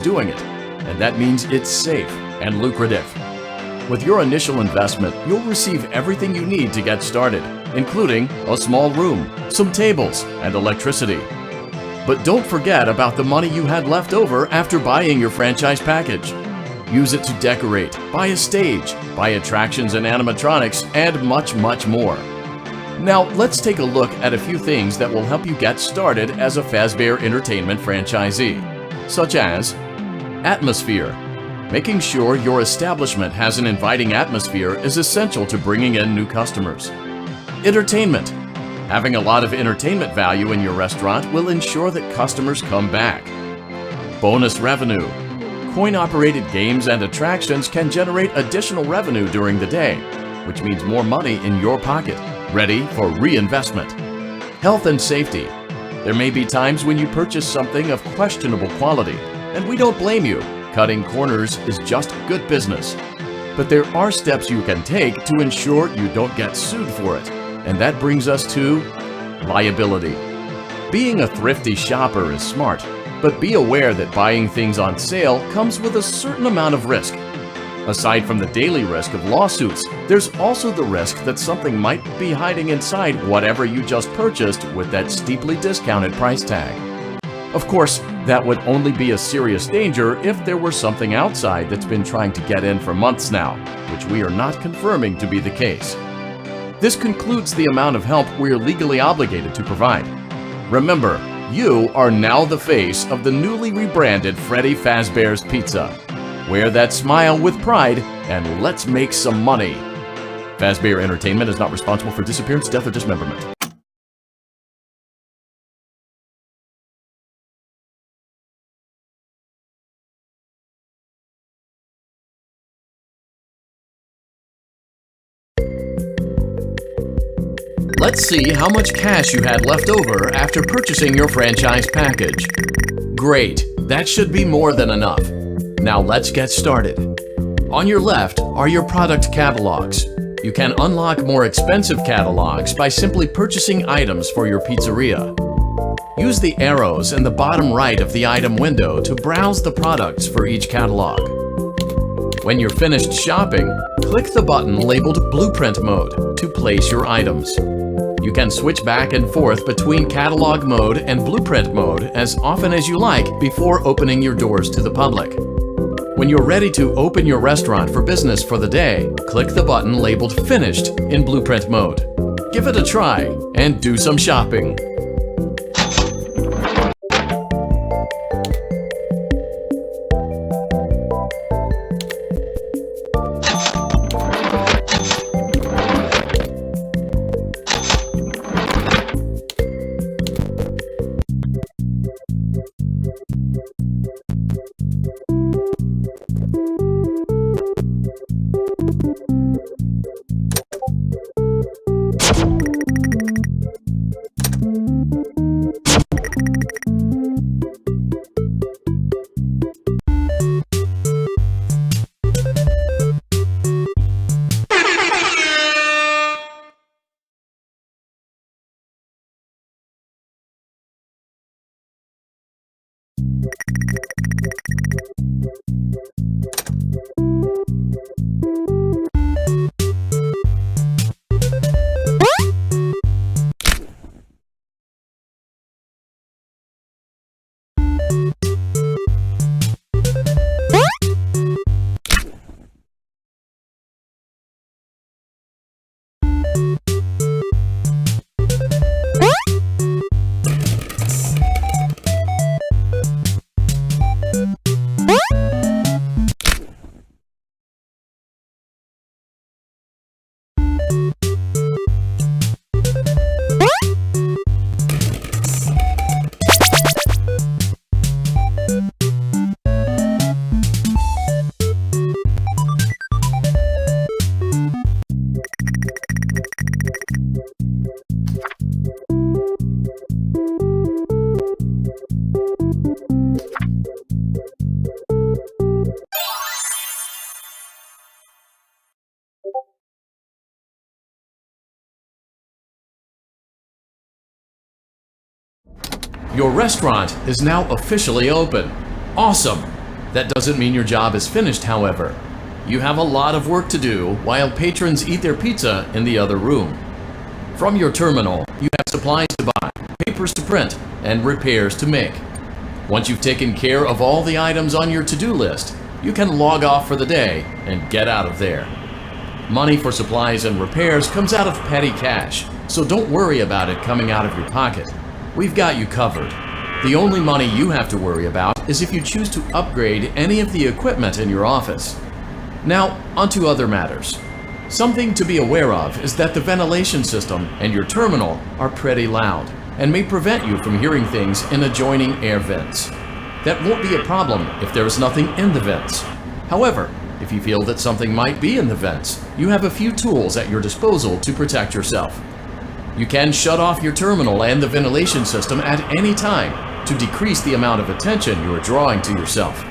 doing it, and that means it's safe and lucrative. With your initial investment, you'll receive everything you need to get started, including a small room, some tables, and electricity. But don't forget about the money you had left over after buying your franchise package. Use it to decorate, buy a stage, buy attractions and animatronics, and much, much more. Now, let's take a look at a few things that will help you get started as a Fazbear Entertainment franchisee, such as atmosphere. Making sure your establishment has an inviting atmosphere is essential to bringing in new customers. Entertainment. Having a lot of entertainment value in your restaurant will ensure that customers come back. Bonus revenue. Coin-operated games and attractions can generate additional revenue during the day, which means more money in your pocket, ready for reinvestment. Health and safety. There may be times when you purchase something of questionable quality, and we don't blame you. Cutting corners is just good business. But there are steps you can take to ensure you don't get sued for it. And that brings us to liability. Being a thrifty shopper is smart, but be aware that buying things on sale comes with a certain amount of risk. Aside from the daily risk of lawsuits, there's also the risk that something might be hiding inside whatever you just purchased with that steeply discounted price tag. Of course, that would only be a serious danger if there were something outside that's been trying to get in for months now, which we are not confirming to be the case. This concludes the amount of help we're legally obligated to provide. Remember, you are now the face of the newly rebranded Freddy Fazbear's Pizza. Wear that smile with pride and let's make some money. Fazbear Entertainment is not responsible for disappearance, death, or dismemberment. Let's see how much cash you had left over after purchasing your franchise package. Great, that should be more than enough. Now let's get started. On your left are your product catalogs. You can unlock more expensive catalogs by simply purchasing items for your pizzeria. Use the arrows in the bottom right of the item window to browse the products for each catalog. When you're finished shopping, click the button labeled Blueprint Mode to place your items. You can switch back and forth between Catalog Mode and Blueprint Mode as often as you like before opening your doors to the public. When you're ready to open your restaurant for business for the day, click the button labeled Finished in Blueprint Mode. Give it a try and do some shopping. Your restaurant is now officially open. Awesome! That doesn't mean your job is finished, however. You have a lot of work to do while patrons eat their pizza in the other room. From your terminal, you have supplies to buy, papers to print, and repairs to make. Once you've taken care of all the items on your to-do list, you can log off for the day and get out of there. Money for supplies and repairs comes out of petty cash, so don't worry about it coming out of your pocket. We've got you covered. The only money you have to worry about is if you choose to upgrade any of the equipment in your office. Now, onto other matters. Something to be aware of is that the ventilation system and your terminal are pretty loud and may prevent you from hearing things in adjoining air vents. That won't be a problem if there is nothing in the vents. However, if you feel that something might be in the vents, you have a few tools at your disposal to protect yourself. You can shut off your terminal and the ventilation system at any time to decrease the amount of attention you are drawing to yourself.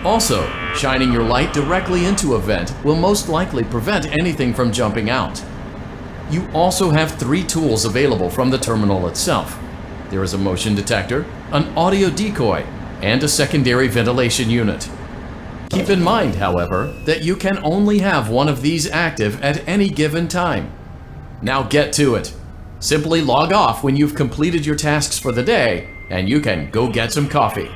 Also, shining your light directly into a vent will most likely prevent anything from jumping out. You also have 3 tools available from the terminal itself. There is a motion detector, an audio decoy, and a secondary ventilation unit. Keep in mind, however, that you can only have one of these active at any given time. Now get to it. Simply log off when you've completed your tasks for the day, and you can go get some coffee.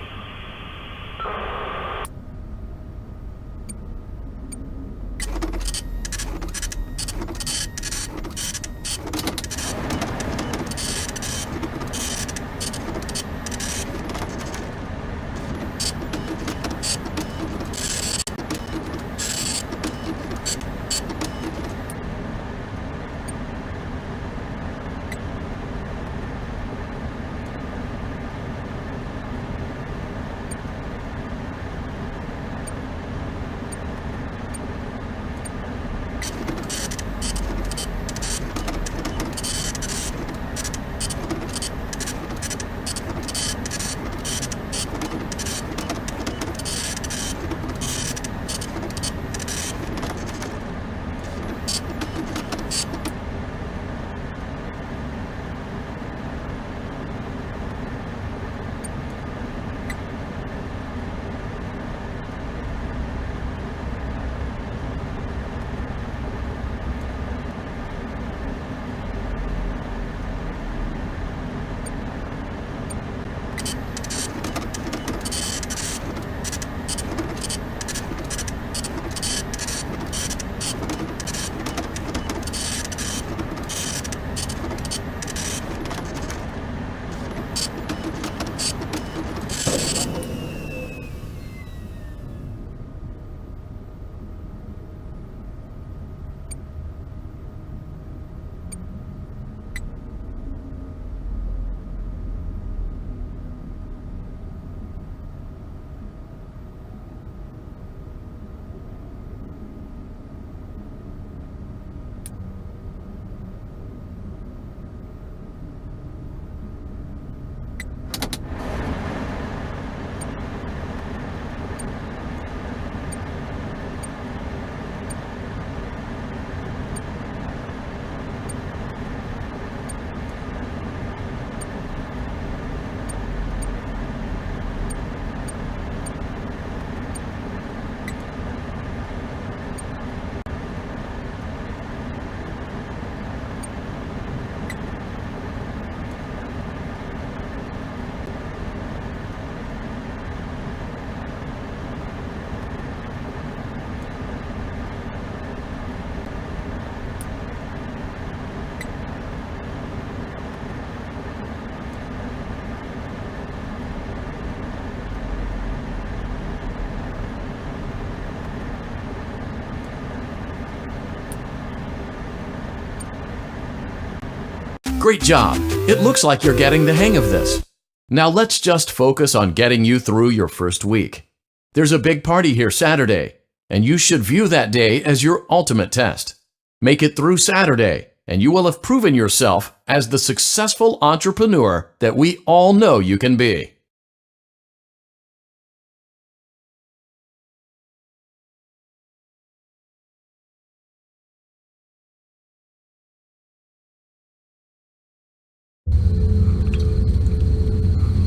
Great job! It looks like you're getting the hang of this. Now let's just focus on getting you through your first week. There's a big party here Saturday, and you should view that day as your ultimate test. Make it through Saturday, and you will have proven yourself as the successful entrepreneur that we all know you can be.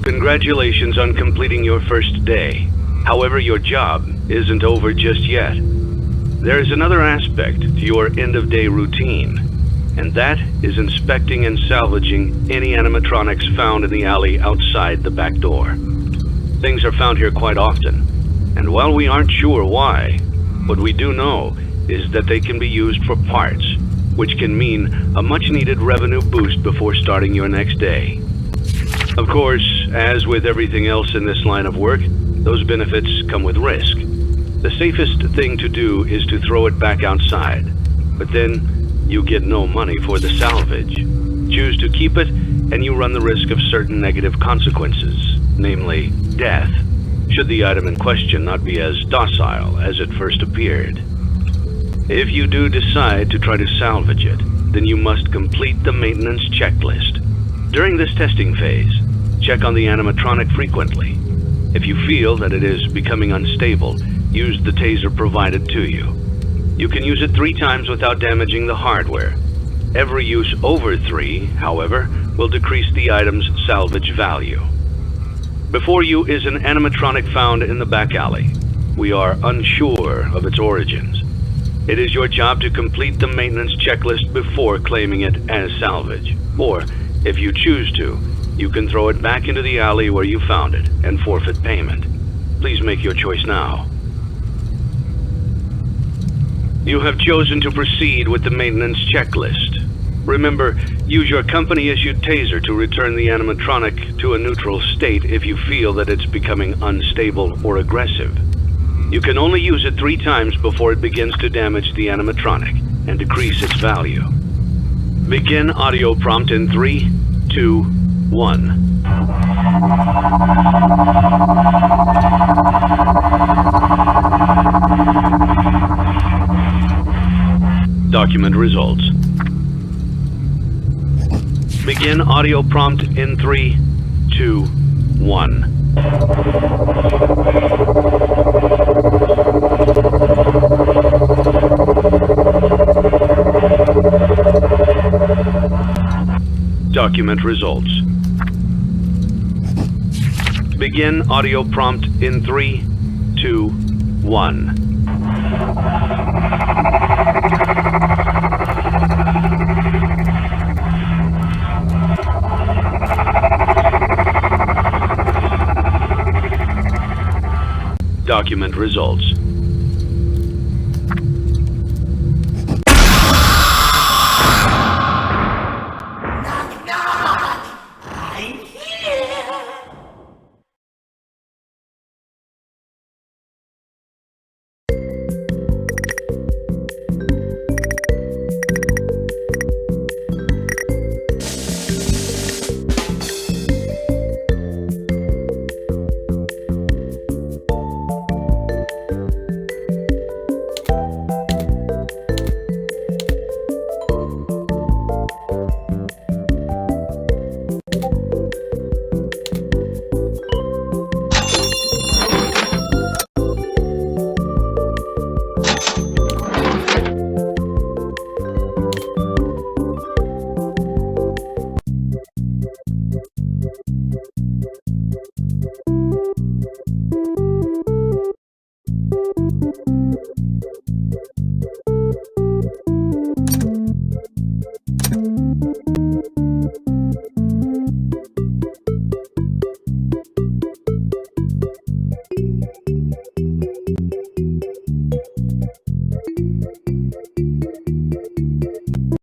Congratulations on completing your first day. However, your job isn't over just yet. There is another aspect to your end-of-day routine, and that is inspecting and salvaging any animatronics found in the alley outside the back door. Things are found here quite often, and while we aren't sure why, what we do know is that they can be used for parts, which can mean a much-needed revenue boost before starting your next day. Of course, as with everything else in this line of work, those benefits come with risk. The safest thing to do is to throw it back outside, but then you get no money for the salvage. Choose to keep it, and you run the risk of certain negative consequences, namely death, should the item in question not be as docile as it first appeared. If you do decide to try to salvage it, then you must complete the maintenance checklist. During this testing phase, check on the animatronic frequently. If you feel that it is becoming unstable, use the taser provided to you. You can use it 3 times without damaging the hardware. Every use over 3, however, will decrease the item's salvage value. Before you is an animatronic found in the back alley. We are unsure of its origins. It is your job to complete the maintenance checklist before claiming it as salvage. Or, if you choose to, you can throw it back into the alley where you found it and forfeit payment. Please make your choice now. You have chosen to proceed with the maintenance checklist. Remember, use your company-issued taser to return the animatronic to a neutral state if you feel that it's becoming unstable or aggressive. You can only use it 3 times before it begins to damage the animatronic and decrease its value. Begin audio prompt in 3, 2, 1. Document results. Begin audio prompt in 3, 2, 1. Document results. Begin audio prompt in 3, 2, 1. Document results.